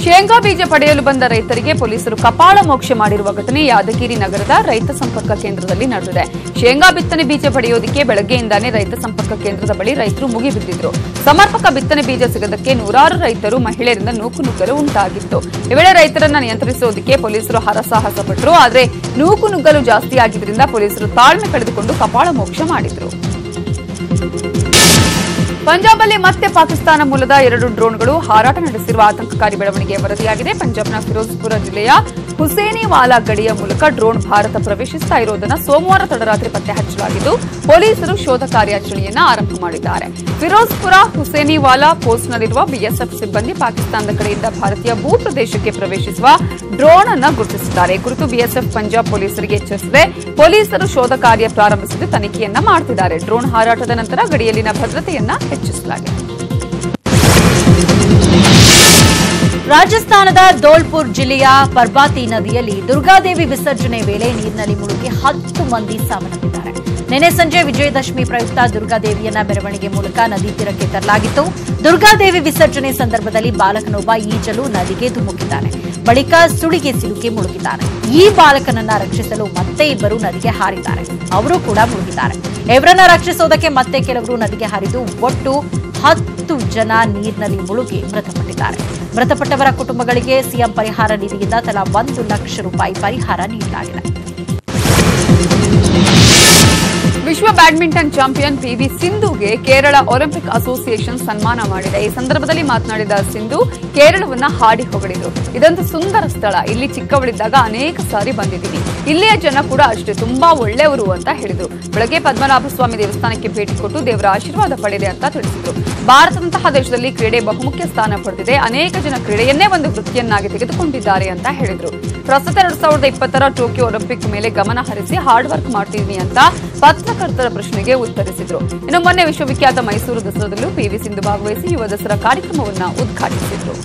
ಶೇಂಗಾ ಬೀಜ ಪಡೆಯಲು ಬಂದ ರೈತರಿಗೆ ಪೊಲೀಸರು ಕಪಾಳ ಮೋಕ್ಷ ಮಾಡಿರುವ ಘಟನೆ ಯಾದಗಿರಿ ನಗರದ ರೈತ ಸಂಪರ್ಕ ಕೇಂದ್ರದಲ್ಲಿ ನಡೆದಿದೆ. ಶೇಂಗಾ ಬಿತ್ತನೆ ಬೀಜ ಪಡೆಯುವುದಕ್ಕೆ ಬೆಳಗ್ಗೆಯಿಂದಾನೇ ರೈತ ಸಂಪರ್ಕ ಕೇಂದ್ರದ ಬಳಿ ರೈತರು ಮುಗಿಬಿದ್ದಿದ್ರು. ಸಮರ್ಪಕ ಬಿತ್ತನೆ ಬೀಜ ಸಿಗದಕ್ಕೆ ನೂರಾರು ರೈತರು, ಮಹಿಳೆಯರಿಂದ ನೂಕುನುಗ್ಗಲು ಉಂಟಾಗಿತ್ತು. ಈ ವೇಳೆ ರೈತರನ್ನ ನಿಯಂತ್ರಿಸುವುದಕ್ಕೆ ಪೊಲೀಸರು ಹರಸಾಹಸ ಪಟ್ಟರು. ಆದರೆ ನೂಕುನುಗ್ಗಲು ಜಾಸ್ತಿ ಆಗಿದ್ದರಿಂದ ಪೊಲೀಸರು ತಾಳ್ಮೆ ಕಳೆದುಕೊಂಡು ಕಪಾಳ ಮೋಕ್ಷ ಮಾಡಿದ್ರು. ಪಂಜಾಬ್ನಲ್ಲಿ ಮತ್ತೆ ಪಾಕಿಸ್ತಾನ ಮೂಲದ 2 ಡ್ರೋನ್ಗಳು ಹಾರಾಟ ನಡೆಸಿರುವ ಆತಂಕಕಾರಿ ಬೆಳವಣಿಗೆ ವರದಿಯಾಗಿದೆ. ಪಂಜಾಬ್ನ ಫಿರೋಜ್ಪುರ ಜಿಲ್ಲೆಯ ಹುಸೇನಿವಾಲಾ ಗಡಿಯ ಮೂಲಕ ಡ್ರೋನ್ ಭಾರತ ಪ್ರವೇಶಿಸುತ್ತಾ ಇರುವುದನ್ನು ಸೋಮವಾರ ತಡರಾತ್ರಿ ಪತ್ತೆ ಹಚ್ಚಲಾಗಿದ್ದು ಪೊಲೀಸರು ಶೋಧ ಕಾರ್ಯಾಚರಣೆಯನ್ನು ಆರಂಭ ಮಾಡಿದ್ದಾರೆ. ಫಿರೋಜ್ಪುರ ಹುಸೇನಿವಾಲಾ ಪೋಸ್ಟ್ನಲ್ಲಿರುವ ಬಿಎಸ್ಎಫ್ ಸಿಬ್ಬಂದಿ ಪಾಕಿಸ್ತಾನದ ಕಡೆಯಿಂದ ಭಾರತೀಯ ಭೂ ಪ್ರದೇಶಕ್ಕೆ ಪ್ರವೇಶಿಸುವ ಡ್ರೋನ್ ಅನ್ನು ಗುರುತಿಸಿದ್ದಾರೆ. ಈ ಕುರಿತು ಬಿಎಸ್ಎಫ್ ಪಂಜಾಬ್ ಪೊಲೀಸರಿಗೆ ಎಚ್ಚರಿಸಿದೆ. ಪೊಲೀಸರು ಶೋಧ ಕಾರ್ಯ ಪ್ರಾರಂಭಿಸಿದ್ದು ತನಿಖೆಯನ್ನ ಮಾಡುತ್ತಿದ್ದಾರೆ. ಡ್ರೋನ್ ಹಾರಾಟದ ನಂತರ ಗಡಿಯಲ್ಲಿನ ಭದ್ರತೆಯನ್ನ ಹೆಚ್ಚಿಸಲಾಗಿದೆ. ರಾಜಸ್ಥಾನದ ಧೋಲ್ಪುರ್ ಜಿಲ್ಲೆಯ ಪರ್ಬಾತಿ ನದಿಯಲ್ಲಿ ದುರ್ಗಾದೇವಿ ವಿಸರ್ಜನೆ ವೇಳೆ ನೀರಿನಲ್ಲಿ ಮುಳುಗಿ 10 ಮಂದಿ ಸಾವನ್ನಪ್ಪಿದ್ದಾರೆ. ನಿನ್ನೆ ಸಂಜೆ ವಿಜಯದಶಮಿ ಪ್ರಯುಕ್ತ ದುರ್ಗಾದೇವಿಯನ್ನ ಮೆರವಣಿಗೆ ಮೂಲಕ ನದಿ ತೀರಕ್ಕೆ ತರಲಾಗಿತ್ತು. ದುರ್ಗಾದೇವಿ ವಿಸರ್ಜನೆ ಸಂದರ್ಭದಲ್ಲಿ ಬಾಲಕನೊಬ್ಬ ಈಜಲು ನದಿಗೆ ಧುಮುಕಿದ್ದಾನೆ. ಬಳಿಕ ಸುಳಿಗೆ ಸಿಲುಕಿ ಮುಳುಗಿದ್ದಾನೆ. ಈ ಬಾಲಕನನ್ನ ರಕ್ಷಿಸಲು ಮತ್ತೆ ಇಬ್ಬರು ನದಿಗೆ ಹಾರಿದ್ದಾರೆ. ಅವರು ಕೂಡ ಮುಳುಗಿದ್ದಾರೆ. ಇವರನ್ನ ರಕ್ಷಿಸೋದಕ್ಕೆ ಮತ್ತೆ ಕೆಲವರು ನದಿಗೆ ಹಾರಿದ್ದು ಒಟ್ಟು 10 ಜನ ನೀರಿನಲ್ಲಿ ಮುಳುಗಿ ಮೃತಪಟ್ಟಿದ್ದಾರೆ. ಮೃತಪಟ್ಟವರ ಕುಟುಂಬಗಳಿಗೆ ಸಿಎಂ ಪರಿಹಾರ ನಿಧಿಯಿಂದ ತಲಾ 1 ಲಕ್ಷ ರೂಪಾಯಿ ಪರಿಹಾರ ನೀಡಲಾಗಿದೆ. ವಿಶ್ವ ಬ್ಯಾಡ್ಮಿಂಟನ್ ಚಾಂಪಿಯನ್ ಪಿವಿ ಸಿಂಧುಗೆ ಕೇರಳ ಒಲಿಂಪಿಕ್ ಅಸೋಸಿಯೇಷನ್ ಸನ್ಮಾನ ಮಾಡಿದೆ. ಈ ಸಂದರ್ಭದಲ್ಲಿ ಮಾತನಾಡಿದ ಸಿಂಧು ಕೇರಳವನ್ನ ಹಾಡಿ ಹೊಗಳಿದ್ರು. ಇದೊಂದು ಸುಂದರ ಸ್ಥಳ. ಇಲ್ಲಿ ಚಿಕ್ಕವಳಿದ್ದಾಗ ಅನೇಕ ಸಾರಿ ಬಂದಿದ್ದೀನಿ. ಇಲ್ಲಿಯ ಜನ ಕೂಡ ಅಷ್ಟೇ ತುಂಬಾ ಒಳ್ಳೆಯವರು ಅಂತ ಹೇಳಿದ್ರು. ಬೆಳಗ್ಗೆ ಪದ್ಮನಾಭ ಸ್ವಾಮಿ ದೇವಸ್ಥಾನಕ್ಕೆ ಭೇಟಿ ಕೊಟ್ಟು ದೇವರ ಆಶೀರ್ವಾದ ಪಡೆದೆ ಅಂತ ತಿಳಿಸಿದ್ರು. ಭಾರತದಂತಹ ದೇಶದಲ್ಲಿ ಕ್ರೀಡೆ ಬಹುಮುಖ್ಯ ಸ್ಥಾನ ಪಡೆದಿದೆ. ಅನೇಕ ಜನ ಕ್ರೀಡೆಯನ್ನೇ ಒಂದು ವೃತ್ತಿಯನ್ನಾಗಿ ತೆಗೆದುಕೊಂಡಿದ್ದಾರೆ ಅಂತ ಹೇಳಿದ್ರು. ಪ್ರಸ್ತುತ 2020 ಟೋಕಿಯೋ ಒಲಿಂಪಿಕ್ ಮೇಲೆ ಗಮನ ಹರಿಸಿ ಹಾರ್ಡ್ ವರ್ಕ್ ಮಾಡ್ತಿದ್ದೀನಿ ಅಂತ ಪತ್ರಕರ್ತರ ಪ್ರಶ್ನೆಗೆ ಉತ್ತರಿಸಿದ್ರು. ಇನ್ನು ಮೊನ್ನೆ ವಿಶ್ವವಿಖ್ಯಾತ ಮೈಸೂರು ದಸರಾದಲ್ಲೂ ಪಿವಿ ಸಿಂಧು ಭಾಗವಹಿಸಿ ಯುವ ದಸರಾ ಕಾರ್ಯಕ್ರಮವನ್ನು ಉದ್ಘಾಟಿಸಿದ್ರು.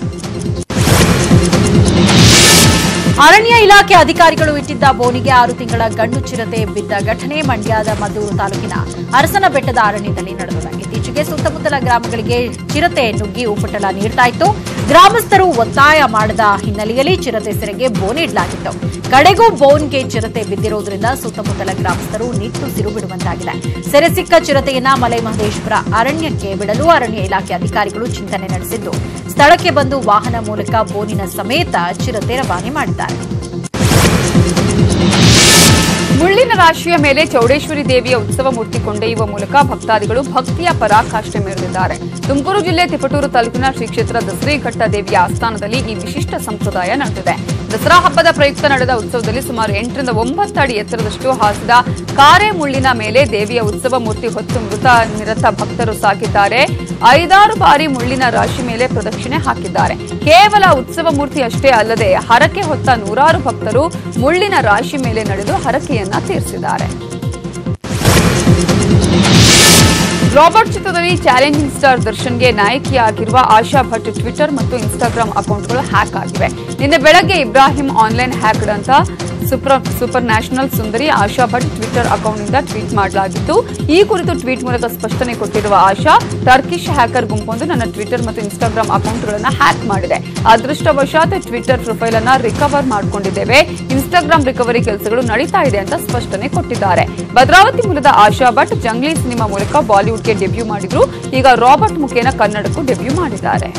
ಅರಣ್ಯ ಇಲಾಖೆ ಅಧಿಕಾರಿಗಳು ಇಟ್ಟಿದ್ದ ಬೋನಿಗೆ 6 ತಿಂಗಳ ಗಂಡು ಚಿರತೆ ಬಿದ್ದ ಘಟನೆ ಮಂಡ್ಯದ ಮದ್ದೂರು ತಾಲೂಕಿನ ಅರಸನ ಬೆಟ್ಟದ ಅರಣ್ಯದಲ್ಲಿ ನಡೆದಿದೆ. ಇತ್ತೀಚೆಗೆ ಸುತ್ತಮುತ್ತಲ ಗ್ರಾಮಗಳಿಗೆ ಚಿರತೆ ನುಗ್ಗಿ ಉಪಟಳ ನೀಡ್ತಾ ಇತ್ತು. ಗ್ರಾಮಸ್ಥರು ಒತ್ತಾಯ ಮಾಡದ ಹಿನ್ನೆಲೆಯಲ್ಲಿ ಚಿರತೆ ಸೆರೆಗೆ ಬೋನ್ ಇಡಲಾಗಿತ್ತು. ಕಡೆಗೂ ಬೋನ್ಗೆ ಚಿರತೆ ಬಿದ್ದಿರುವುದರಿಂದ ಸುತ್ತಮುತ್ತಲ ಗ್ರಾಮಸ್ಥರು ನಿಟ್ಟುಸಿರು ಬಿಡುವಂತಾಗಿದೆ. ಸೆರೆ ಸಿಕ್ಕ ಚಿರತೆಯನ್ನ ಮಲೆ ಮಹದೇಶ್ವರ ಅರಣ್ಯಕ್ಕೆ ಬಿಡಲು ಅರಣ್ಯ ಇಲಾಖೆ ಅಧಿಕಾರಿಗಳು ಚಿಂತನೆ ನಡೆಸಿದ್ದು ಸ್ಥಳಕ್ಕೆ ಬಂದು ವಾಹನ ಮೂಲಕ ಬೋನಿನ ಸಮೇತ ಚಿರತೆ ರವಾನೆ ಮಾಡಿದ್ದಾರೆ. ರಾಶಿಯ ಮೇಲೆ ಚೌಡೇಶ್ವರಿ ದೇವಿಯ ಉತ್ಸವ ಮೂರ್ತಿ ಕೊಂಡೊಯ್ಯುವ ಮೂಲಕ ಭಕ್ತಾದಿಗಳು ಭಕ್ತಿಯ ಪರಾಕಾಷ್ಠೆ ಮೆರೆದಿದ್ದಾರೆ. ತುಮಕೂರು ಜಿಲ್ಲೆ ತಿಪಟೂರು ತಾಲೂಕಿನ ಶ್ರೀ ಕ್ಷೇತ್ರ ದಸರಿಘಟ್ಟ ದೇವಿಯ ಆಸ್ಥಾನದಲ್ಲಿ ಈ ವಿಶಿಷ್ಟ ಸಂಪ್ರದಾಯ ನಡೆದಿದೆ. ದಸರಾ ಹಬ್ಬದ ಪ್ರಯುಕ್ತ ನಡೆದ ಉತ್ಸವದಲ್ಲಿ ಸುಮಾರು 8 ರಿಂದ 9 ಅಡಿ ಎತ್ತರದಷ್ಟು ಹಾಸಿದ ಕಾರೆ ಮುಳ್ಳಿನ ಮೇಲೆ ದೇವಿಯ ಉತ್ಸವ ಮೂರ್ತಿ ಹೊತ್ತು ನಿರತ ಭಕ್ತರು ಸಾಗಿದ್ದಾರೆ. 5-6 ಬಾರಿ ಮುಳ್ಳಿನ ರಾಶಿ ಮೇಲೆ ಪ್ರದಕ್ಷಿಣೆ ಹಾಕಿದ್ದಾರೆ. ಕೇವಲ ಉತ್ಸವ ಮೂರ್ತಿ ಅಷ್ಟೇ ಅಲ್ಲದೆ ಹರಕೆ ಹೊತ್ತ 100 ಭಕ್ತರು ಮುಳ್ಳಿನ ರಾಶಿ ಮೇಲೆ ನಡೆದು ಹರಕೆಯನ್ನ ತೀರಿಸಿದ್ದಾರೆ. ರಾಬರ್ಟ್ ಚಿತ್ರದಲ್ಲಿ ಚಾಲೆಂಜಿಂಗ್ ಸ್ಟಾರ್ ದರ್ಶನ್ಗೆ ನಾಯಕಿಯಾಗಿರುವ ಆಶಾ ಭಟ್ ಟ್ವಿಟರ್ ಮತ್ತು ಇನ್ಸ್ಟಾಗ್ರಾಮ್ ಅಕೌಂಟ್ಗಳು ಹ್ಯಾಕ್ ಆಗಿವೆ. ನಿನ್ನೆ ಬೆಳಗ್ಗೆ ಇಬ್ರಾಹಿಂ ಆನ್ಲೈನ್ ಹ್ಯಾಕ್ಡ್ ಅಂತ ಸೂಪರ್ ನ್ಯಾಷನಲ್ ಸುಂದರಿ ಆಶಾ ಭಟ್ ಟ್ವಿಟರ್ ಅಕೌಂಟ್ನಿಂದ ಟ್ವೀಟ್ ಮಾಡಲಾಗಿತ್ತು. ಈ ಕುರಿತು ಟ್ವೀಟ್ ಮೂಲಕ ಸ್ಪಷ್ಟನೆ ಕೊಟ್ಟಿರುವ ಆಶಾ, ಟರ್ಕಿಶ್ ಹ್ಯಾಕರ್ ಗುಂಪೊಂದು ನನ್ನ ಟ್ವಿಟರ್ ಮತ್ತು ಇನ್ಸ್ಟಾಗ್ರಾಮ್ ಅಕೌಂಟ್ಗಳನ್ನು ಹ್ಯಾಕ್ ಮಾಡಿದೆ. ಅದೃಷ್ಟವಶಾತ್ ಟ್ವಿಟರ್ ಪ್ರೊಫೈಲ್ ಅನ್ನ ರಿಕವರ್ ಮಾಡಿಕೊಂಡಿದ್ದೇವೆ. ಇನ್ಸ್ಟಾಗ್ರಾಮ್ ರಿಕವರಿ ಕೆಲಸಗಳು ನಡೀತಾ ಇದೆ ಅಂತ ಸ್ಪಷ್ಟನೆ ಕೊಟ್ಟಿದ್ದಾರೆ. ಭದ್ರಾವತಿ ಮೂಲದ ಆಶಾ ಭಟ್ ಜಂಗ್ಲಿ ಸಿನಿಮಾ ಮೂಲಕ ಬಾಲಿವುಡ್ಗೆ ಡೆಬ್ಯೂ ಮಾಡಿದ್ರು. ಈಗ ರಾಬರ್ಟ್ ಮುಖೇನ ಕನ್ನಡಕ್ಕೂ ಡೆಬ್ಯೂ ಮಾಡಿದ್ದಾರೆ.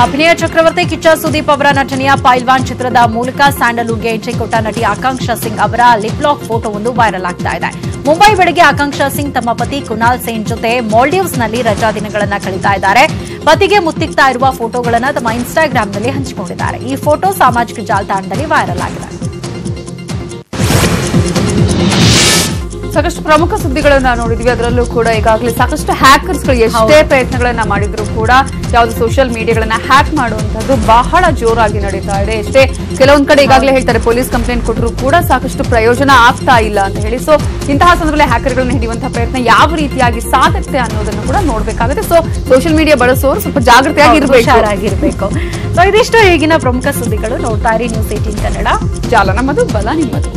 ಅಭಿನಯ ಚಕ್ರವರ್ತಿ ಕಿಚ್ಚ ಸುದೀಪ್ ಅವರ ನಟನೆಯ ಪೈಲ್ವಾನ್ ಚಿತ್ರದ ಮೂಲಕ ಸ್ಯಾಂಡಲ್ವುಡ್ಗೆ ಎಂಟ್ರಿ ಕೊಟ್ಟ ನಟಿ ಆಕಾಂಕ್ಷಾ ಸಿಂಗ್ ಅವರ ಲಿಪ್ ಲಾಕ್ ಫೋಟೋವೊಂದು ವೈರಲ್ ಆಗ್ತಾ ಇದೆ. ಮುಂಬೈ ಬೆಳಗ್ಗೆ ಆಕಾಂಕ್ಷಾ ಸಿಂಗ್ ತಮ್ಮ ಪತಿ ಕುನಾಲ್ ಸೇನ್ ಜೊತೆ ಮಾಲ್ಡೀವ್ಸ್ನಲ್ಲಿ ರಜಾ ದಿನಗಳನ್ನು ಕಳೀತಾ ಇದ್ದಾರೆ. ಪತಿಗೆ ಮುತ್ತಿಗ್ತಾ ಇರುವ ಫೋಟೋಗಳನ್ನು ತಮ್ಮ ಇನ್ಸ್ಟಾಗ್ರಾಂನಲ್ಲಿ ಹಂಚಿಕೊಂಡಿದ್ದಾರೆ. ಈ ಫೋಟೋ ಸಾಮಾಜಿಕ ಜಾಲತಾಣದಲ್ಲಿ ವೈರಲ್ ಆಗಿದೆ. ಸಾಕಷ್ಟು ಪ್ರಮುಖ ಸುದ್ದಿಗಳನ್ನ ನೋಡಿದ್ವಿ. ಅದರಲ್ಲೂ ಕೂಡ ಈಗಾಗಲೇ ಸಾಕಷ್ಟು ಹ್ಯಾಕರ್ಸ್ಗಳು ಎಷ್ಟೇ ಪ್ರಯತ್ನಗಳನ್ನ ಮಾಡಿದ್ರು ಕೂಡ ಯಾವ್ದು ಸೋಷಿಯಲ್ ಮೀಡಿಯಾಗಳನ್ನ ಹ್ಯಾಕ್ ಮಾಡುವಂತದ್ದು ಬಹಳ ಜೋರಾಗಿ ನಡೀತಾ ಇದೆ. ಎಷ್ಟೇ ಕೆಲವೊಂದ್ ಕಡೆ ಈಗಾಗಲೇ ಹೇಳ್ತಾರೆ ಪೊಲೀಸ್ ಕಂಪ್ಲೇಂಟ್ ಕೊಟ್ಟರು ಕೂಡ ಸಾಕಷ್ಟು ಪ್ರಯೋಜನ ಆಗ್ತಾ ಇಲ್ಲ ಅಂತ ಹೇಳಿ. ಸೊ ಇಂತಹ ಸಂದರ್ಭದಲ್ಲಿ ಹ್ಯಾಕರ್ಗಳನ್ನ ಹಿಡಿಯುವಂತಹ ಪ್ರಯತ್ನ ಯಾವ ರೀತಿಯಾಗಿ ಸಾಗುತ್ತೆ ಅನ್ನೋದನ್ನು ಕೂಡ ನೋಡ್ಬೇಕಾಗುತ್ತೆ. ಸೊ ಸೋಷಿಯಲ್ ಮೀಡಿಯಾ ಬಳಸೋರು ಸ್ವಲ್ಪ ಜಾಗೃತಿಯಾಗಿರ್ಬೇಕು. ಸೊ ಇದಿಷ್ಟು ಈಗಿನ ಪ್ರಮುಖ ಸುದ್ದಿಗಳು. ನೋಡ್ತಾ ಇರಿ ನ್ಯೂಸ್ 18 ಕನ್ನಡ. ಜಾಲ ನಮ್ಮದು, ಬಲ ನಿಮ್ಮದು.